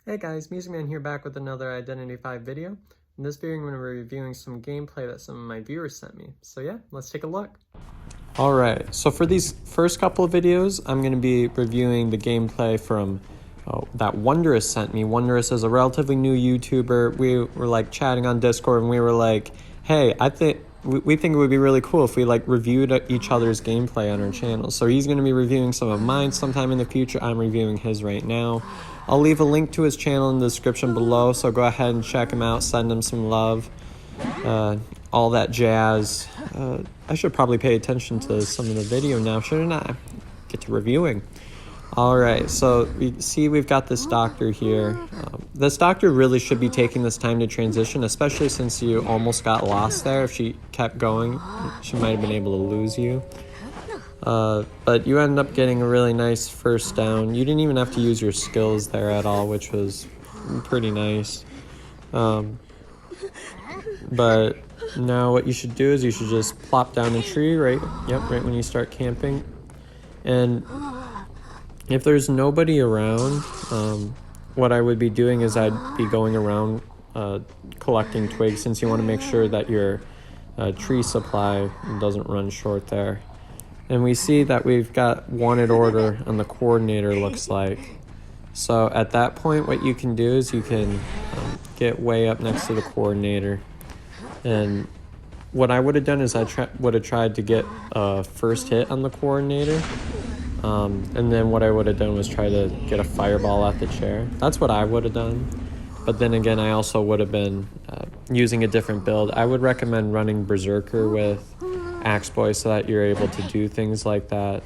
Hey guys, Mus1cMan here back with another Identity V video. In this video I'm going to be reviewing some gameplay that some of my viewers sent me. So yeah, let's take a look. Alright, so for these first couple of videos, I'm going to be reviewing the gameplay from that Wondrous sent me. Wondrous is a relatively new YouTuber. We were like chatting on Discord and we were like, hey, we think it would be really cool if we like reviewed each other's gameplay on our channel. So he's going to be reviewing some of mine sometime in the future. I'm reviewing his right now. I'll leave a link to his channel in the description below, so go ahead and check him out, send him some love, all that jazz. I should probably pay attention to some of the video now, shouldn't I? Get to reviewing. Alright, so we've got this doctor here. This doctor really should be taking this time to transition, especially since you almost got lost there. If she kept going, she might have been able to lose you. But you ended up getting a really nice first down. You didn't even have to use your skills there at all, which was pretty nice. But now what you should do is you should just plop down a tree right when you start camping. And if there's nobody around, what I would be doing is I'd be going around collecting twigs, since you want to make sure that your tree supply doesn't run short there. And we see that we've got wanted order on the coordinator, looks like. So at that point, what you can do is you can get way up next to the coordinator. And what I would have done is I would have tried to get a first hit on the coordinator. And then what I would have done was try to get a fireball at the chair. That's what I would have done. But then again, I also would have been using a different build. I would recommend running Berserker with Axe Boy so that you're able to do things like that.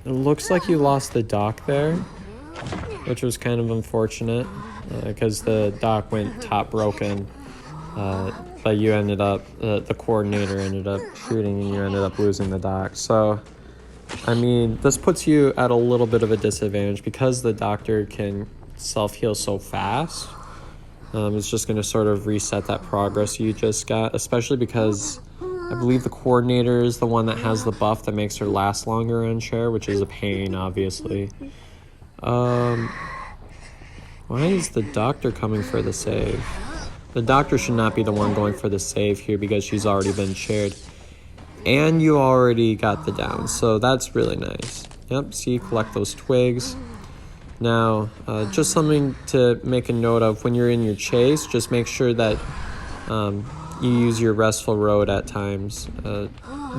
It looks like you lost the dock there, which was kind of unfortunate because the dock went top broken. But you ended up, the coordinator ended up shooting and you ended up losing the dock. So, I mean, this puts you at a little bit of a disadvantage because the doctor can self-heal so fast. It's just going to sort of reset that progress you just got, especially because I believe the coordinator is the one that has the buff that makes her last longer on chair, which is a pain, obviously. Why is the doctor coming for the save? The doctor should not be the one going for the save here because she's already been chaired. And you already got the down, so that's really nice. Yep, see, collect those twigs. Now, just something to make a note of when you're in your chase, just make sure that you use your restful road at times,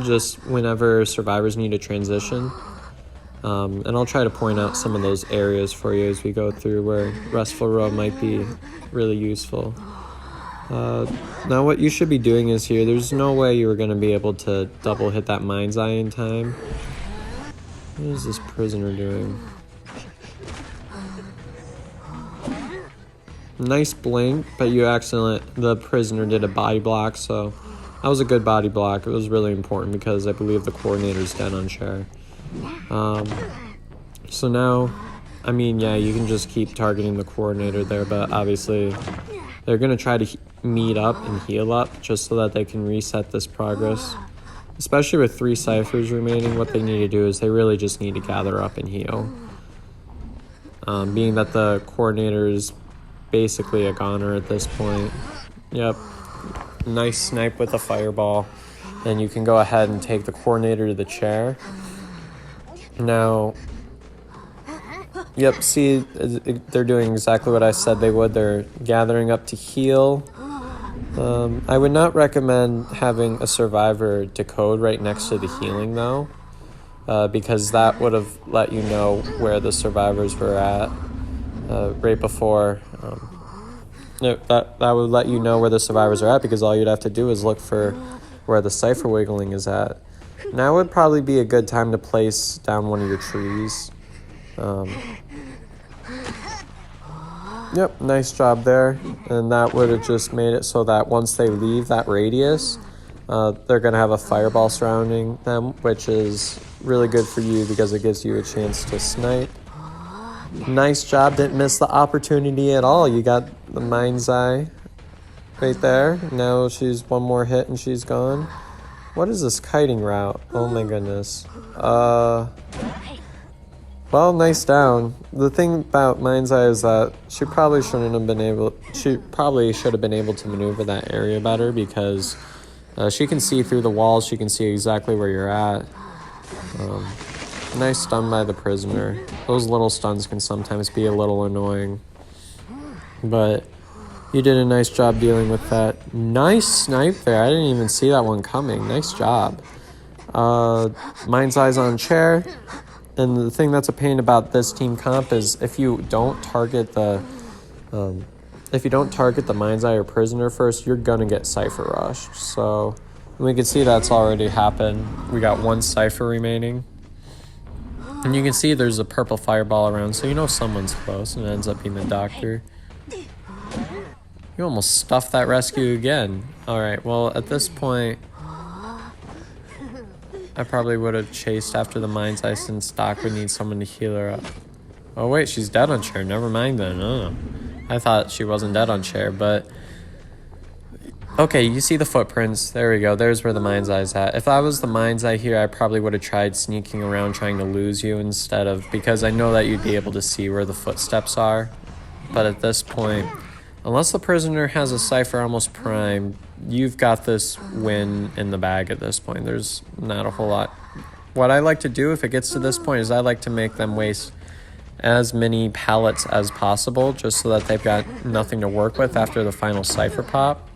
just whenever survivors need a transition. And I'll try to point out some of those areas for you as we go through where restful road might be really useful. Now what you should be doing is here, there's no way you were going to be able to double hit that mind's eye in time. What is this prisoner doing? Nice blink, but the prisoner did a body block, so that was a good body block. It was really important because I believe the coordinator's dead on chair. So now, I mean, yeah, you can just keep targeting the coordinator there, but obviously they're going to try to meet up and heal up just so that they can reset this progress. Especially with 3 ciphers remaining, what they need to do is they really just need to gather up and heal. Being that the coordinator is basically a goner at this point. Yep, nice snipe with a fireball. And you can go ahead and take the coordinator to the chair. Now, yep, see, they're doing exactly what I said they would. They're gathering up to heal. I would not recommend having a survivor decode right next to the healing, though, because that would have let you know where the survivors were at right before. That would let you know where the survivors are at, because all you'd have to do is look for where the cipher wiggling is at. Now would probably be a good time to place down one of your trees. Yep, nice job there. And that would have just made it so that once they leave that radius, they're going to have a fireball surrounding them, which is really good for you because it gives you a chance to snipe. Nice job, didn't miss the opportunity at all. You got the mind's eye right there. Now she's one more hit and she's gone. What is this kiting route? Oh my goodness. Well, nice down. The thing about Mind's Eye is that she probably shouldn't have been able. She probably should have been able to maneuver that area better because she can see through the walls. She can see exactly where you're at. Nice stun by the prisoner. Those little stuns can sometimes be a little annoying, but you did a nice job dealing with that. Nice snipe there. I didn't even see that one coming. Nice job. Mind's Eye's on chair. And the thing that's a pain about this team comp is if you don't target the Mind's Eye or prisoner first, you're gonna get Cypher rushed. So we can see that's already happened. We got one Cypher remaining. And you can see there's a purple fireball around, so you know someone's close, and it ends up being the doctor. You almost stuffed that rescue again. Alright, well at this point I probably would have chased after the Mind's Eye since Doc would need someone to heal her up. Oh wait, she's dead on chair. Never mind then. Oh, I thought she wasn't dead on chair, but... Okay, you see the footprints. There we go. There's where the Mind's Eye's at. If I was the Mind's Eye here, I probably would have tried sneaking around trying to lose you instead of... Because I know that you'd be able to see where the footsteps are. But at this point, unless the prisoner has a Cypher almost primed, you've got this win in the bag at this point. There's not a whole lot. What I like to do if it gets to this point is I like to make them waste as many pallets as possible just so that they've got nothing to work with after the final Cypher pop.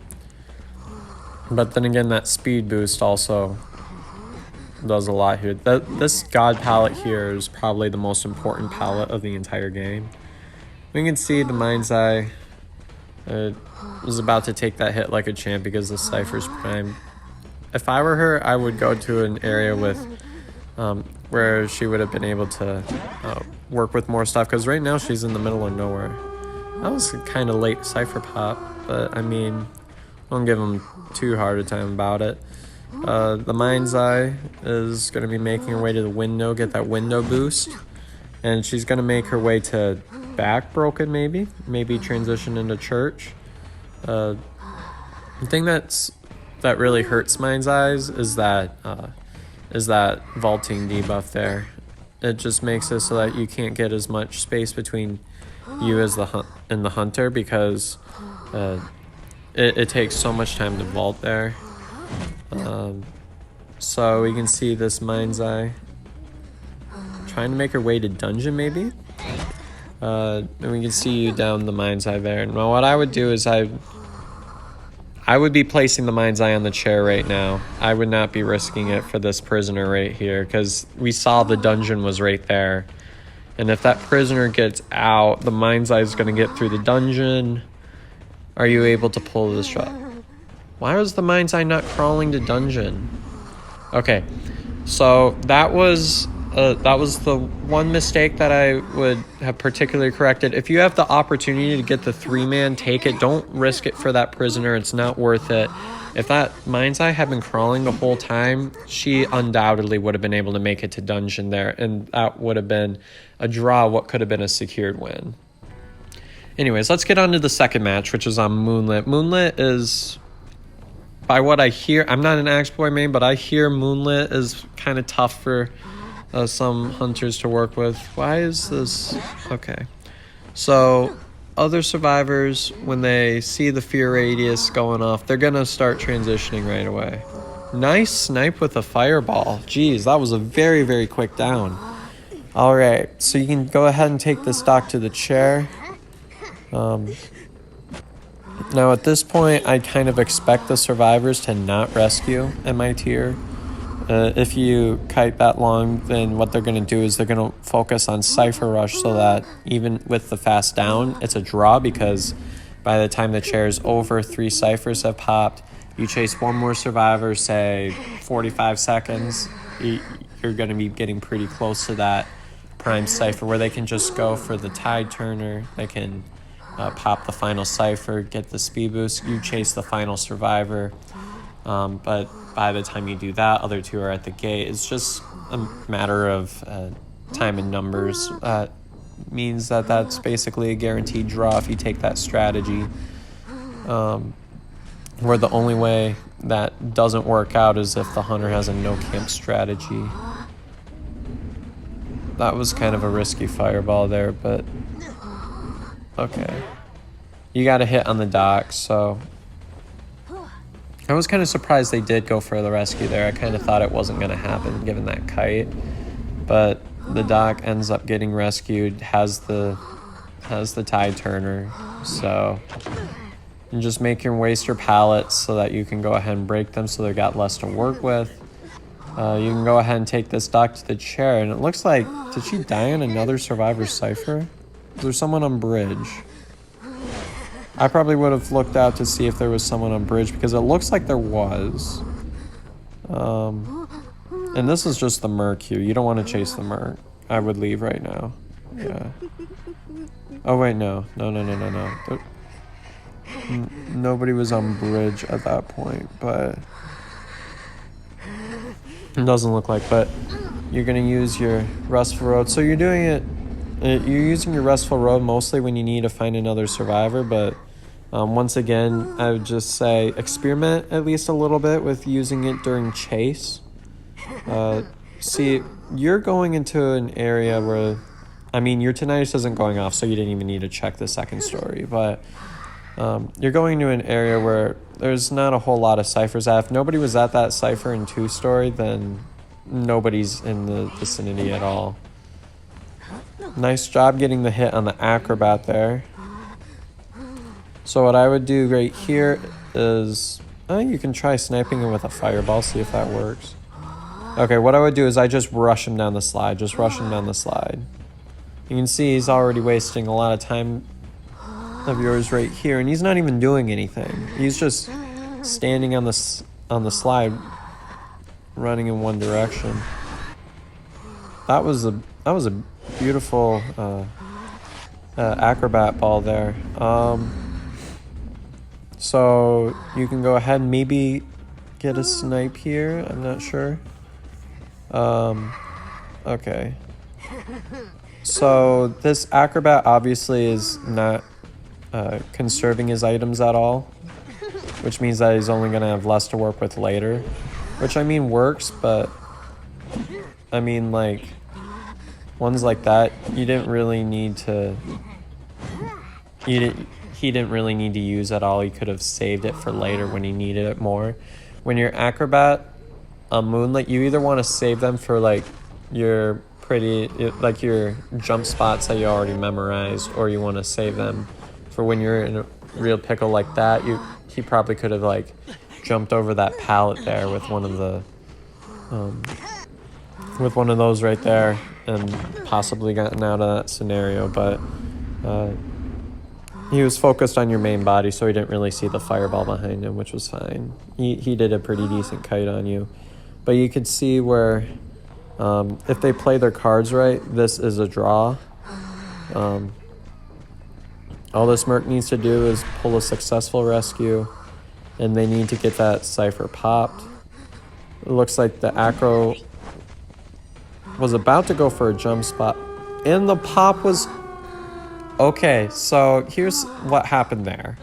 But then again, that speed boost also does a lot here. This God pallet here is probably the most important pallet of the entire game. We can see the Mind's Eye was about to take that hit like a champ because the Cypher's prime. If I were her, I would go to an area with where she would have been able to work with more stuff, because right now she's in the middle of nowhere. That was a kind of late Cypher pop, but I mean, don't give them too hard a time about it. The Mind's Eye is going to be making her way to the window, get that window boost, and she's going to make her way to back broken, maybe transition into church. The thing that really hurts Mind's Eyes is that vaulting debuff there. It just makes it so that you can't get as much space between you as the hunter, because it takes so much time to vault there. So we can see this Mind's Eye trying to make her way to dungeon, maybe. And we can see you down the Mind's Eye there. And what I would do is I would be placing the Mind's Eye on the chair right now. I would not be risking it for this prisoner right here, because we saw the dungeon was right there. And if that prisoner gets out, the Mind's Eye is going to get through the dungeon. Are you able to pull this shot? Why was the Mind's Eye not crawling to dungeon? Okay, so that was the one mistake that I would have particularly corrected. If you have the opportunity to get the 3-man, take it. Don't risk it for that prisoner. It's not worth it. If that Mind's Eye had been crawling the whole time, she undoubtedly would have been able to make it to dungeon there, and that would have been a draw, what could have been a secured win. Anyways, let's get on to the second match, which is on Moonlit. Moonlit is, by what I hear, I'm not an Axe Boy main, but I hear Moonlit is kind of tough for some hunters to work with. Why is this? Okay. So, other survivors, when they see the fear radius going off, they're going to start transitioning right away. Nice snipe with a fireball. Jeez, that was a very, very quick down. Alright, so you can go ahead and take this doc to the chair. Now at this point, I kind of expect the survivors to not rescue in my tier. If you kite that long, then what they're going to do is they're going to focus on Cypher Rush, so that even with the fast down, it's a draw, because by the time the chair is over, 3 Cyphers have popped. You chase one more survivor, say 45 seconds, you're going to be getting pretty close to that prime Cypher where they can just go for the tide turner. They can pop the final Cypher, get the speed boost. You chase the final survivor. But by the time you do that, other 2 are at the gate. It's just a matter of time and numbers. Means that that's basically a guaranteed draw if you take that strategy. Where the only way that doesn't work out is if the hunter has a no camp strategy. That was kind of a risky fireball there, but okay. You got a hit on the dock, so I was kind of surprised they did go for the rescue there. I kind of thought it wasn't going to happen given that kite, but the dock ends up getting rescued, has the tide turner, so and just make your waster pallets so that you can go ahead and break them so they got less to work with. You can go ahead and take this dock to the chair, and it looks like, did she die on another survivor's cipher? Is there someone on bridge? I probably would have looked out to see if there was someone on bridge, because it looks like there was. And this is just the Merc here. You don't want to chase the Merc. I would leave right now. Yeah. Oh wait, no. No. Nobody was on bridge at that point, but it doesn't look like. But you're gonna use your restful road. So you're doing it. You're using your restful road mostly when you need to find another survivor, but once again, I would just say experiment at least a little bit with using it during chase. See, you're going into an area where, I mean, your tinnitus isn't going off, so you didn't even need to check the second story, but you're going to an area where there's not a whole lot of ciphers. If nobody was at that cipher in 2-story, then nobody's in the vicinity at all. Nice job getting the hit on the acrobat there. So what I would do right here is, you can try sniping him with a fireball, see if that works. Okay, what I would do is I just rush him down the slide, You can see he's already wasting a lot of time of yours right here, and he's not even doing anything. He's just standing on the slide, running in one direction. That was a beautiful acrobat ball there. So you can go ahead and maybe get a snipe here. I'm not sure. Okay. So this acrobat obviously is not conserving his items at all, which means that he's only going to have less to work with later, which I mean works, but I mean, like, ones like that, he didn't really need to use at all. He could have saved it for later when he needed it more. When you're acrobat on Moonlight, you either want to save them for like your jump spots that you already memorized, or you want to save them for when you're in a real pickle like that. He probably could have like jumped over that pallet there with one of those right there and possibly gotten out of that scenario, but he was focused on your main body, so he didn't really see the fireball behind him, which was fine. He did a pretty decent kite on you. But you could see where, if they play their cards right, this is a draw. All this Merc needs to do is pull a successful rescue, and they need to get that cipher popped. It looks like the acro was about to go for a jump spot, and the pop was... Okay, so here's what happened there.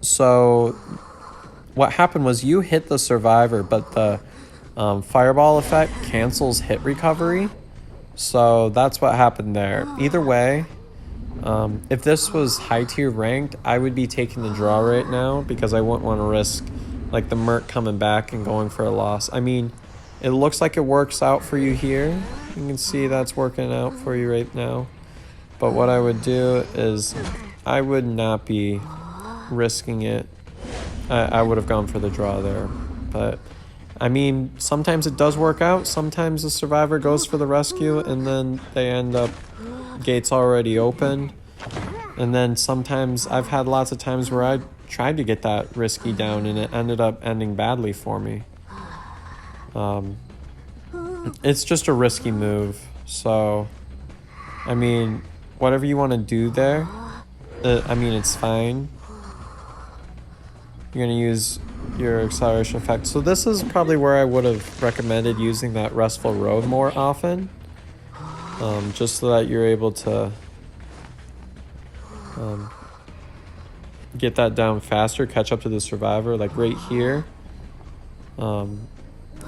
So what happened was you hit the survivor, but the fireball effect cancels hit recovery. So that's what happened there. Either way, if this was high tier ranked, I would be taking the draw right now, because I wouldn't want to risk like the Merc coming back and going for a loss. I mean, it looks like it works out for you here. You can see that's working out for you right now. But what I would do is I would not be risking it. I would have gone for the draw there. But I mean, sometimes it does work out. Sometimes the survivor goes for the rescue and then they end up gates already open. And then sometimes I've had lots of times where I tried to get that risky down and it ended up ending badly for me. It's just a risky move, so I mean, whatever you want to do there, I mean, it's fine. You're going to use your acceleration effect. So this is probably where I would have recommended using that restful road more often, just so that you're able to get that down faster, catch up to the survivor, like right here.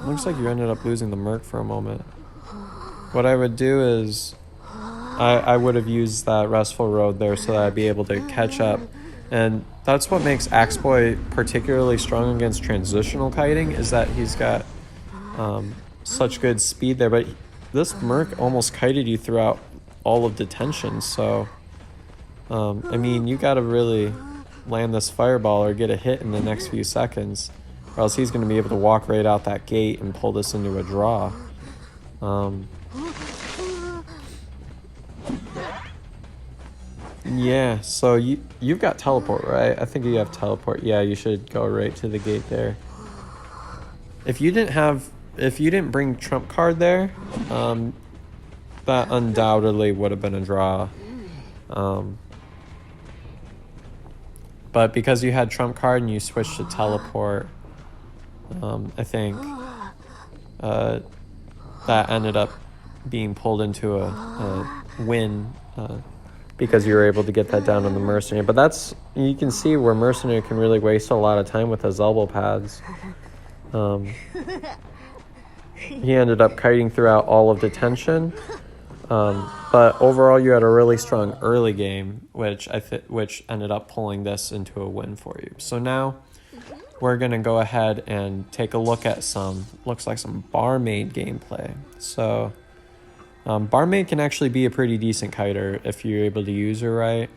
Looks like you ended up losing the Merc for a moment. What I would do is I would have used that restful road there so that I'd be able to catch up. And that's what makes Axeboy particularly strong against transitional kiting, is that he's got such good speed there. But this Merc almost kited you throughout all of detention, so I mean, you gotta really land this fireball or get a hit in the next few seconds, or else he's going to be able to walk right out that gate and pull this into a draw. Yeah, so you've got teleport, right? I think you have teleport. Yeah, you should go right to the gate there. If you didn't bring trump card there, that undoubtedly would have been a draw. But because you had trump card and you switched to teleport, I think that ended up being pulled into a win because you were able to get that down on the mercenary. But that's, you can see where mercenary can really waste a lot of time with his elbow pads. He ended up kiting throughout all of detention. But overall, you had a really strong early game, which ended up pulling this into a win for you. So now we're going to go ahead and take a look at looks like some barmaid gameplay. So barmaid can actually be a pretty decent kiter if you're able to use her right.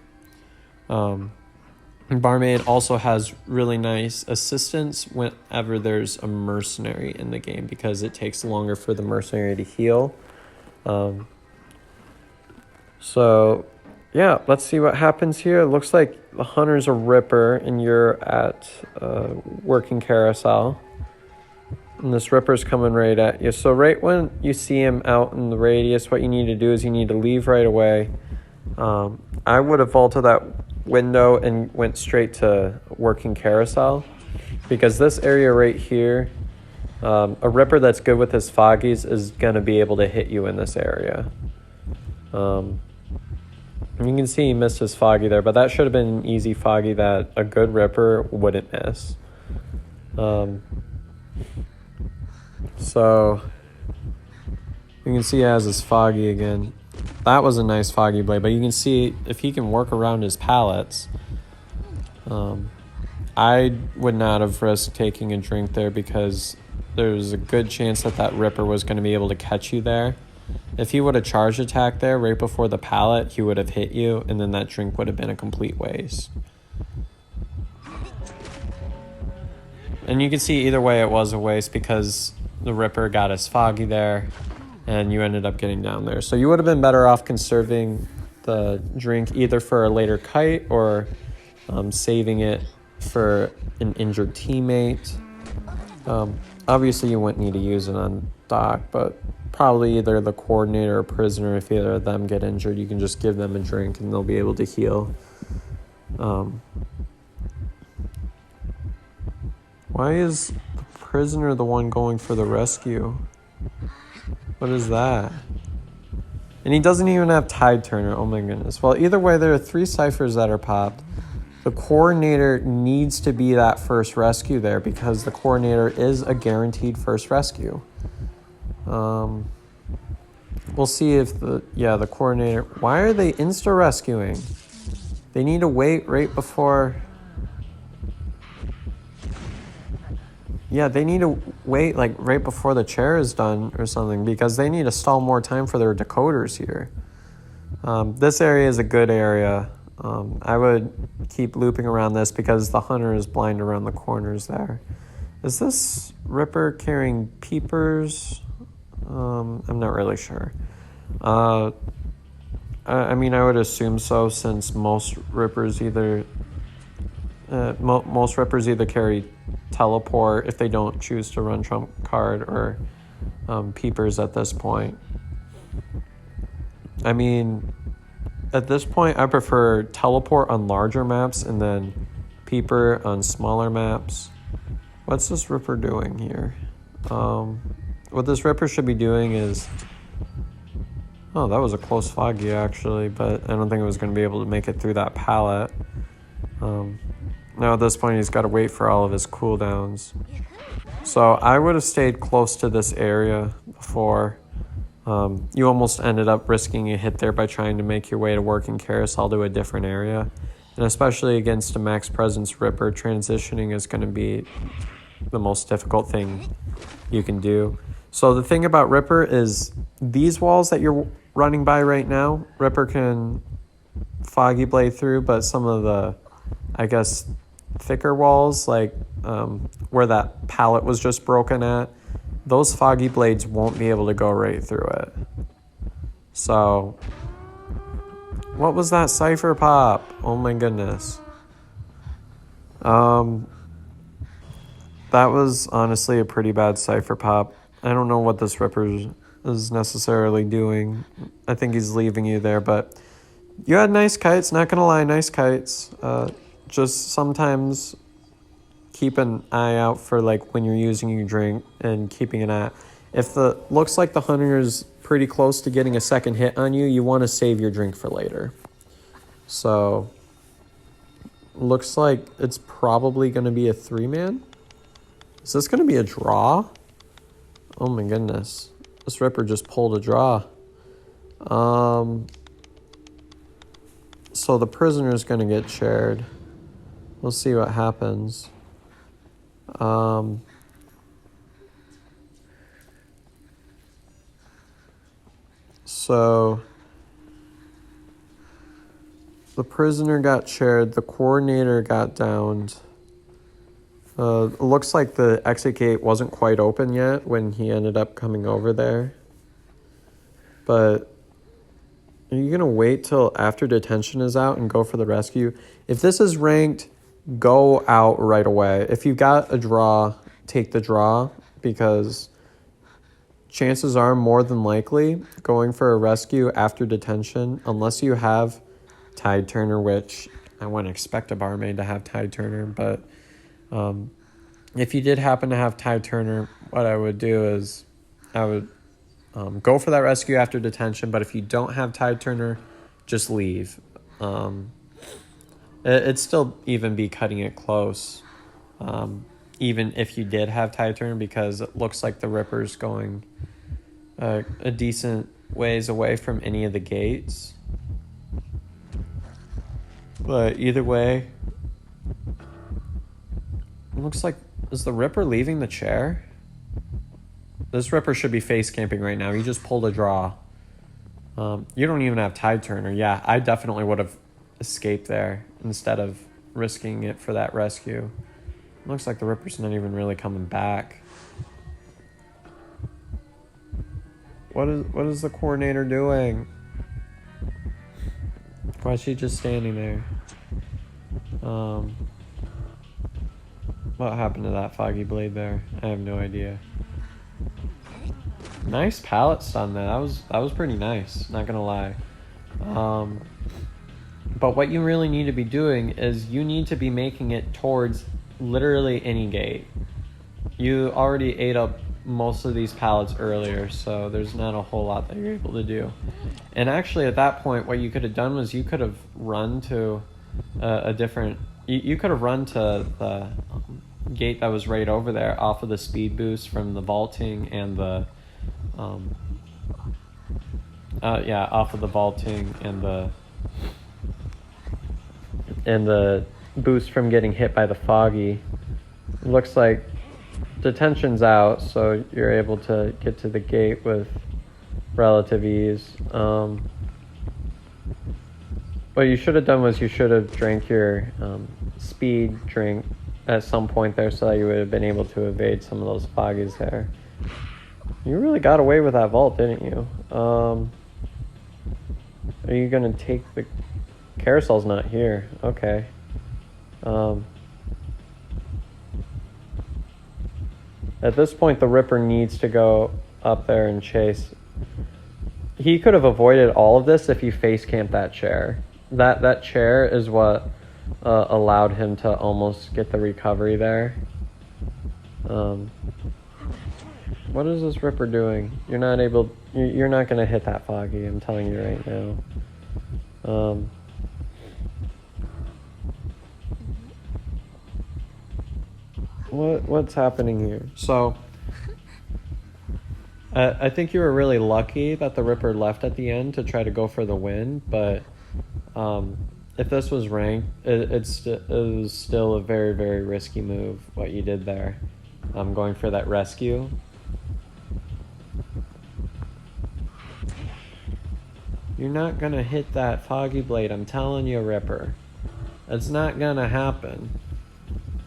Barmaid also has really nice assistance whenever there's a mercenary in the game, because it takes longer for the mercenary to heal. So yeah, let's see what happens here. It looks like the hunter's a ripper and you're at working carousel, and this ripper's coming right at you. So right when you see him out in the radius, what you need to do is you need to leave right away. I would have vaulted that window and went straight to working carousel, because this area right here, a ripper that's good with his foggies is going to be able to hit you in this area. You can see he missed his foggy there, but that should have been an easy foggy that a good ripper wouldn't miss. So you can see he has his foggy again. That was a nice foggy blade, but you can see if he can work around his pallets. I would not have risked taking a drink there, because there's a good chance that ripper was going to be able to catch you there. If he would have charge attacked there right before the pallet, he would have hit you, and then that drink would have been a complete waste. And you can see either way it was a waste, because the ripper got his foggy there and you ended up getting down there. So you would have been better off conserving the drink either for a later kite or saving it for an injured teammate. Obviously you wouldn't need to use it on dock, but probably either the coordinator or prisoner, if either of them get injured, you can just give them a drink and they'll be able to heal. Why is the prisoner the one going for the rescue? What is that? And he doesn't even have Tide Turner. Oh my goodness. Well, either way, there are 3 ciphers that are popped. The coordinator needs to be that first rescue there, because the coordinator is a guaranteed first rescue. We'll see if the coordinator... Why are they insta-rescuing? They need to wait right before... Yeah, they need to wait like right before the chair is done or something, because they need to stall more time for their decoders here. This area is a good area. I would keep looping around this because the hunter is blind around the corners there. Is this ripper carrying peepers? I'm not really sure. I mean, I would assume so, since most rippers either carry teleport if they don't choose to run trump card, or peepers at this point. I mean, at this point, I prefer teleport on larger maps and then peeper on smaller maps. What's this ripper doing here? What this ripper should be doing is... Oh, that was a close foggy, actually, but I don't think it was going to be able to make it through that pallet. Now at this point, he's got to wait for all of his cooldowns. So I would have stayed close to this area before. You almost ended up risking a hit there by trying to make your way to working carousel to a different area. And especially against a max presence Ripper, transitioning is going to be the most difficult thing you can do. So the thing about Ripper is these walls that you're running by right now, Ripper can Foggy Blade through, but some of the, I guess, thicker walls, like where that pallet was just broken at, those Foggy Blades won't be able to go right through it. So, what was that cipher pop? Oh my goodness. That was honestly a pretty bad cipher pop. I don't know what this Ripper is necessarily doing. I think he's leaving you there, but you had nice kites, not gonna lie, nice kites. Just sometimes keep an eye out for like when you're using your drink and keeping an eye. If the looks like the hunter is pretty close to getting a second hit on you, you want to save your drink for later. So looks like it's probably going to be a 3-man. Is this going to be a draw? Oh my goodness. This Ripper just pulled a draw. So the prisoner is going to get chaired. We'll see what happens. So the prisoner got chaired, the coordinator got downed. It looks like the exit gate wasn't quite open yet when he ended up coming over there. But are you going to wait till after detention is out and go for the rescue? If this is ranked, go out right away. If you've got a draw, take the draw, because chances are more than likely going for a rescue after detention, unless you have Tide Turner, which I wouldn't expect a barmaid to have Tide Turner, but if you did happen to have Tide Turner, what I would do is I would go for that rescue after detention, but if you don't have Tide Turner, just leave. It'd still even be cutting it close, even if you did have Tide Turner, because it looks like the Ripper's going a decent ways away from any of the gates. But either way, it looks like, is the Ripper leaving the chair? This Ripper should be face camping right now. He just pulled a draw. You don't even have Tide Turner. Yeah, I definitely would have escaped there instead of risking it for that rescue. Looks like the Ripper's not even really coming back. What is the coordinator doing? Why is she just standing there? What happened to that Foggy Blade there? I have no idea. Nice pallet stun there. That was pretty nice, not gonna lie. But what you really need to be doing is you need to be making it towards literally any gate. You already ate up most of these pallets earlier, so there's not a whole lot that you're able to do. And actually at that point, what you could have done was you could have run to a different... You could have run to the gate that was right over there off of the speed boost from the vaulting and the... off of the vaulting and the boost from getting hit by the foggy. It looks like detention's out, so you're able to get to the gate with relative ease. What you should have done was you should have drank your speed drink at some point there, so that you would have been able to evade some of those foggies there. You really got away with that vault, didn't you? Are you gonna take the... Carousel's not here. Okay. At this point, the Ripper needs to go up there and chase. He could have avoided all of this if he face camped that chair. That chair is what allowed him to almost get the recovery there. What is this Ripper doing? You're not able... You're not going to hit that foggy, I'm telling you right now. What's happening here? So, I think you were really lucky that the Ripper left at the end to try to go for the win, but if this was ranked, it was still a very, very risky move, what you did there. Going for that rescue. You're not gonna hit that Foggy Blade, I'm telling you, Ripper. It's not gonna happen.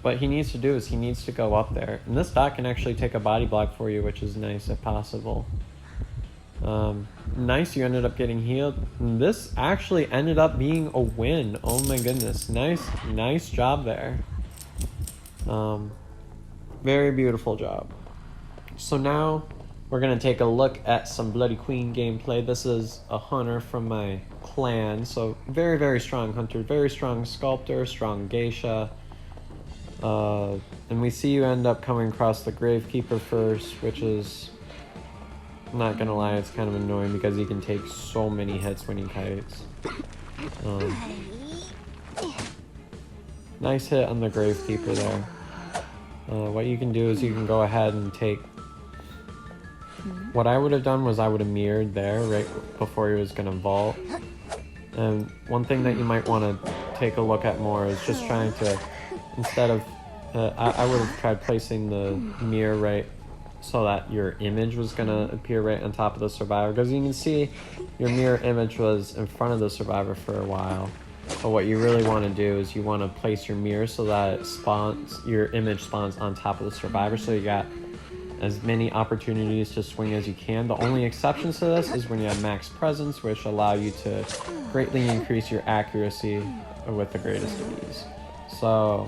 What he needs to do is he needs to go up there. And this dot can actually take a body block for you, which is nice if possible. Nice, you ended up getting healed. And this actually ended up being a win. Oh my goodness. Nice job there. Very beautiful job. So now we're going to take a look at some Bloody Queen gameplay. This is a hunter from my clan. So very, very strong hunter. Very strong sculptor. Strong geisha. And we see you end up coming across the Gravekeeper first, which is, not gonna lie, it's kind of annoying because he can take so many hits when he kites. Nice hit on the Gravekeeper there. What you can do is you can go ahead and take... What I would have done was I would have mirrored there right before he was gonna vault. And one thing that you might want to take a look at more is just trying to... Instead of, I would have tried placing the mirror right so that your image was going to appear right on top of the survivor. Because you can see your mirror image was in front of the survivor for a while. But what you really want to do is you want to place your mirror so that it spawns, your image spawns on top of the survivor. So you got as many opportunities to swing as you can. The only exceptions to this is when you have max presence, which allow you to greatly increase your accuracy with the greatest of ease. So,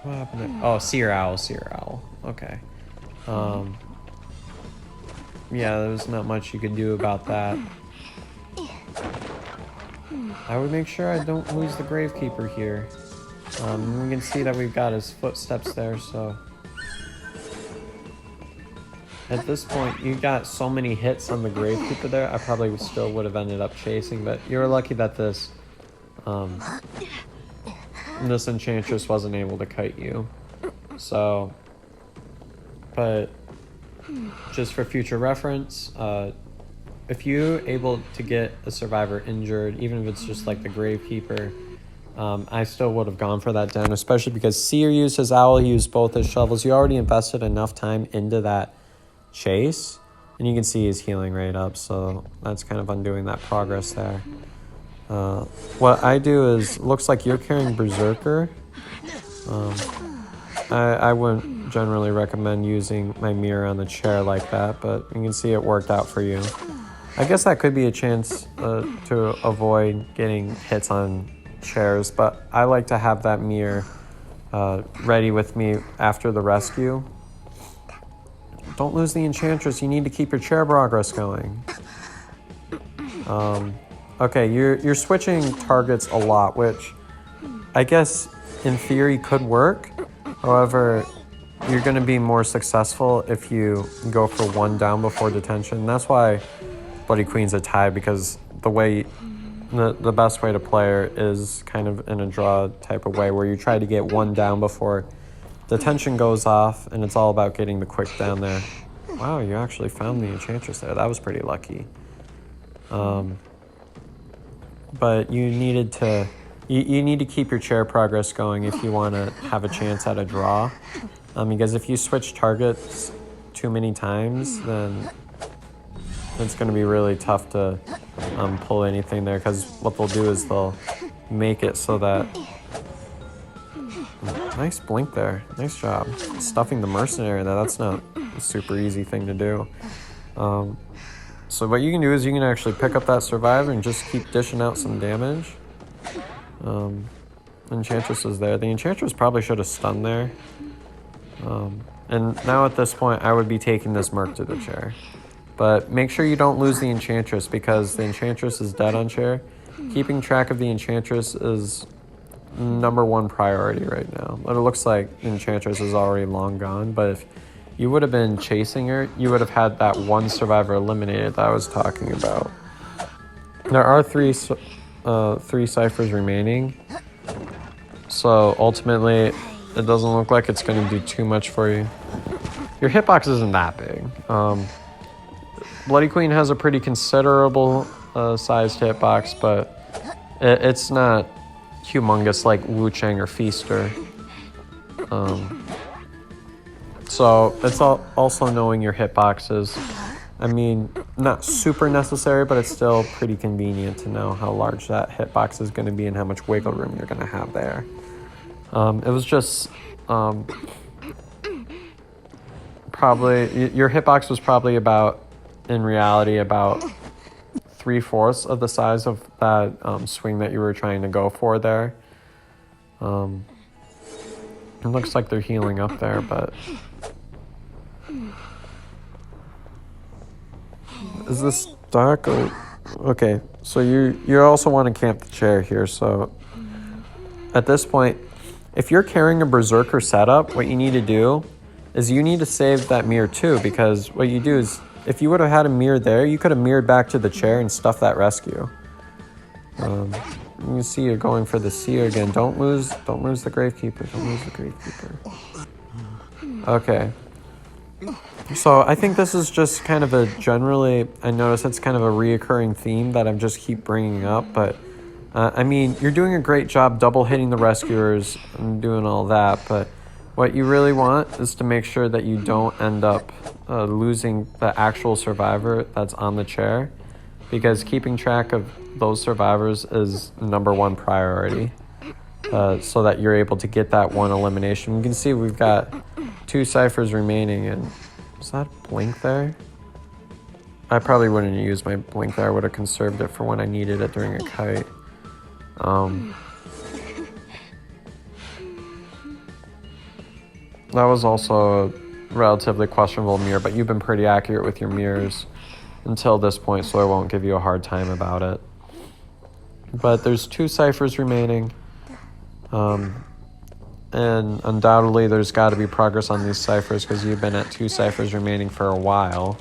what happened to, oh, Seer Owl. Okay. Yeah, there's not much you could do about that. I would make sure I don't lose the Gravekeeper here. We can see that we've got his footsteps there, so... At this point, you got so many hits on the Gravekeeper there, I probably still would have ended up chasing, but you were lucky that this Enchantress wasn't able to kite you. So, but just for future reference, if you're able to get a survivor injured, even if it's just like the Gravekeeper, I still would have gone for that den, especially because Seer used his owl, he used both his shovels. You already invested enough time into that chase, and you can see he's healing right up, so that's kind of undoing that progress there. What I do is, looks like you're carrying Berserker. I wouldn't generally recommend using my mirror on the chair like that, but you can see it worked out for you. I guess that could be a chance to avoid getting hits on chairs, but I like to have that mirror ready with me after the rescue. Don't lose the Enchantress, you need to keep your chair progress going. Okay, you're switching targets a lot, which I guess in theory could work. However, you're going to be more successful if you go for one down before detention. That's why Bloody Queen's a tie, because the best way to play her is kind of in a draw type of way, where you try to get one down before detention goes off, and it's all about getting the quick down there. Wow, you actually found the Enchantress there. That was pretty lucky. But you needed to... You need to keep your chair progress going if you want to have a chance at a draw. Because if you switch targets too many times, then it's going to be really tough to pull anything there, because what they'll do is they'll make it so that... Nice blink there. Nice job. Stuffing the mercenary there. That's not a super easy thing to do. So what you can do is you can actually pick up that survivor and just keep dishing out some damage. Enchantress is there. The Enchantress probably should have stunned there. And now at this point, I would be taking this Merc to the chair. But make sure you don't lose the Enchantress, because the Enchantress is dead on chair. Keeping track of the Enchantress is #1 priority right now. But it looks like the Enchantress is already long gone, but if you would have been chasing her, you would have had that one survivor eliminated that I was talking about. There are three ciphers remaining. So ultimately, it doesn't look like it's going to do too much for you. Your hitbox isn't that big. Bloody Queen has a pretty considerable sized hitbox, but it's not humongous like Wu-Chang or Feaster. So it's also knowing your hitboxes. I mean, not super necessary, but it's still pretty convenient to know how large that hitbox is going to be and how much wiggle room you're going to have there. It was just probably, your hitbox was probably about, in reality, about 3/4 of the size of that swing that you were trying to go for there. It looks like they're healing up there, but... Is this dark or... Okay, so you also want to camp the chair here, so... At this point, if you're carrying a Berserker setup, what you need to do is you need to save that mirror too, because what you do is, if you would have had a mirror there, you could have mirrored back to the chair and stuffed that rescue. You can see you're going for the seer again. Don't lose the Gravekeeper. Don't lose the Gravekeeper. Okay. So I think this is just kind of a generally, I notice it's kind of a reoccurring theme that I'm just keep bringing up, but I mean, you're doing a great job double hitting the rescuers and doing all that, but what you really want is to make sure that you don't end up losing the actual survivor that's on the chair, because keeping track of those survivors is #1 priority, so that you're able to get that one elimination. You can see we've got 2 ciphers remaining, and is that blink there? I probably wouldn't use my blink there. I would have conserved it for when I needed it during a kite. That was also a relatively questionable mirror, but you've been pretty accurate with your mirrors until this point, so I won't give you a hard time about it. But there's 2 ciphers remaining, and undoubtedly there's got to be progress on these ciphers because you've been at 2 ciphers remaining for a while.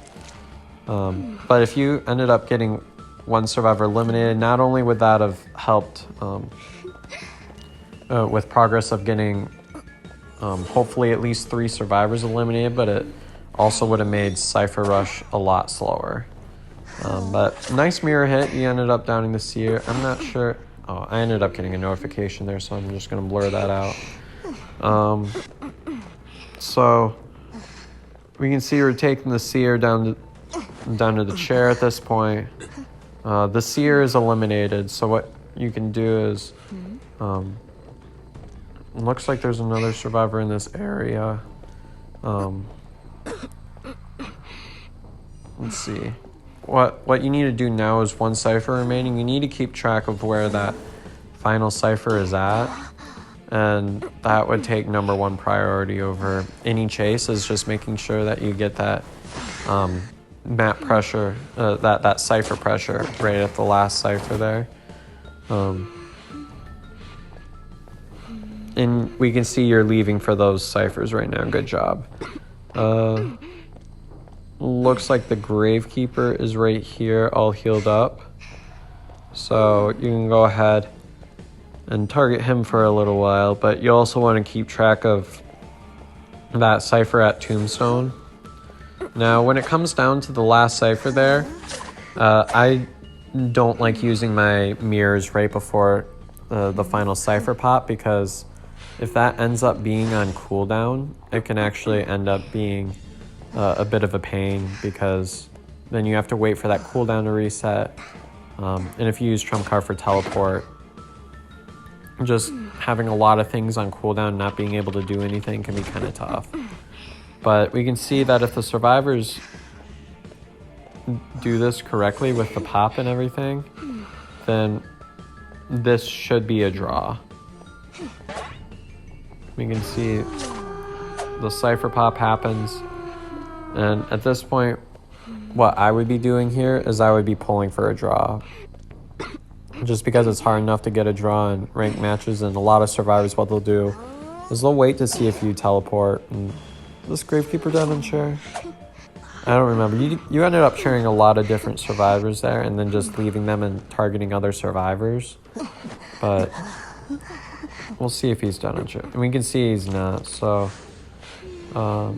But if you ended up getting 1 survivor eliminated, not only would that have helped with progress of getting hopefully at least 3 survivors eliminated, but it also would have made Cypher Rush a lot slower. But nice mirror hit. You ended up downing the seer. I'm not sure. Oh, I ended up getting a notification there, so I'm just going to blur that out. So we can see we're taking the seer down to the chair at this point. The seer is eliminated, so what you can do is... looks like there's another survivor in this area. Let's see. What you need to do now is 1 cipher remaining. You need to keep track of where that final cipher is at, and that would take #1 priority over any chase, is just making sure that you get that map pressure, that cipher pressure right at the last cipher there. And we can see you're leaving for those ciphers right now. Good job. Looks like the Gravekeeper is right here, all healed up. So you can go ahead and target him for a little while, but you also want to keep track of that cipher at Tombstone. Now, when it comes down to the last cipher there, I don't like using my mirrors right before the final cipher pop, because if that ends up being on cooldown, it can actually end up being a bit of a pain, because then you have to wait for that cooldown to reset. And if you use trump card for teleport, just having a lot of things on cooldown and not being able to do anything can be kind of tough. But we can see that if the survivors do this correctly with the pop and everything, then this should be a draw. We can see the cipher pop happens, and at this point, what I would be doing here is I would be pulling for a draw. Just because it's hard enough to get a draw in ranked matches, and a lot of survivors, what they'll do is they'll wait to see if you teleport. And this Gravekeeper dead on chair? I don't remember. You ended up sharing a lot of different survivors there and then just leaving them and targeting other survivors. But We'll see if he's dead on chair. And we can see he's not, so... oh,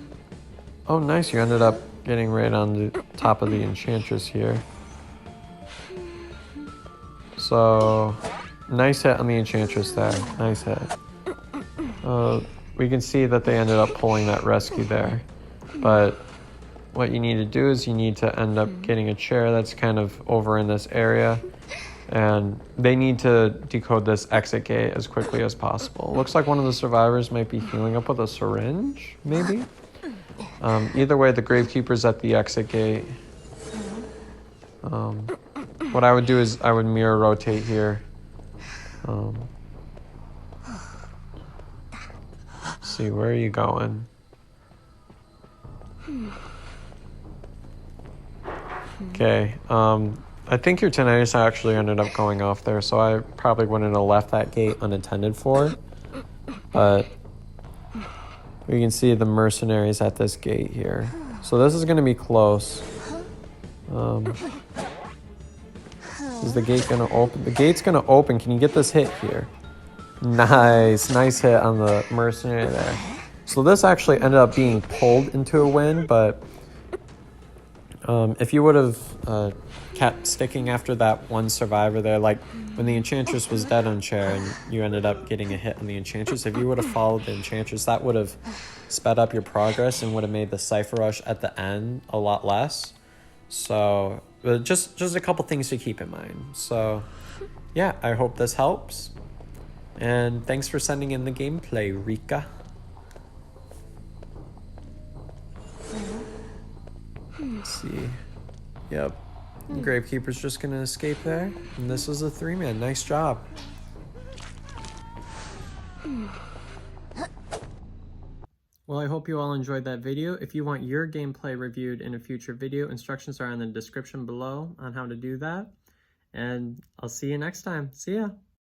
nice. You ended up getting right on the top of the Enchantress here. So, nice hit on the Enchantress there. Nice hit. We can see that they ended up pulling that rescue there. But what you need to do is you need to end up getting a chair that's kind of over in this area. And they need to decode this exit gate as quickly as possible. Looks like one of the survivors might be healing up with a syringe, maybe? Either way, the Gravekeeper's at the exit gate. What I would do is I would mirror rotate here. Let's see, where are you going? Okay, I think your tinnitus actually ended up going off there, so I probably wouldn't have left that gate unattended for. But we can see the mercenaries at this gate here. So this is going to be close. Is the gate going to open? The gate's going to open. Can you get this hit here? Nice. Nice hit on the mercenary there. So this actually ended up being pulled into a win, but if you would have kept sticking after that one survivor there, like when the Enchantress was dead on chair and you ended up getting a hit on the Enchantress, if you would have followed the Enchantress, that would have sped up your progress and would have made the Cypher Rush at the end a lot less. So just a couple things to keep in mind. So yeah, I hope this helps. And thanks for sending in the gameplay, Rika. Let's see. Yep. Gravekeeper's just gonna escape there. And this is a 3-man. Nice job. Well, I hope you all enjoyed that video. If you want your gameplay reviewed in a future video, instructions are in the description below on how to do that. And I'll see you next time. See ya.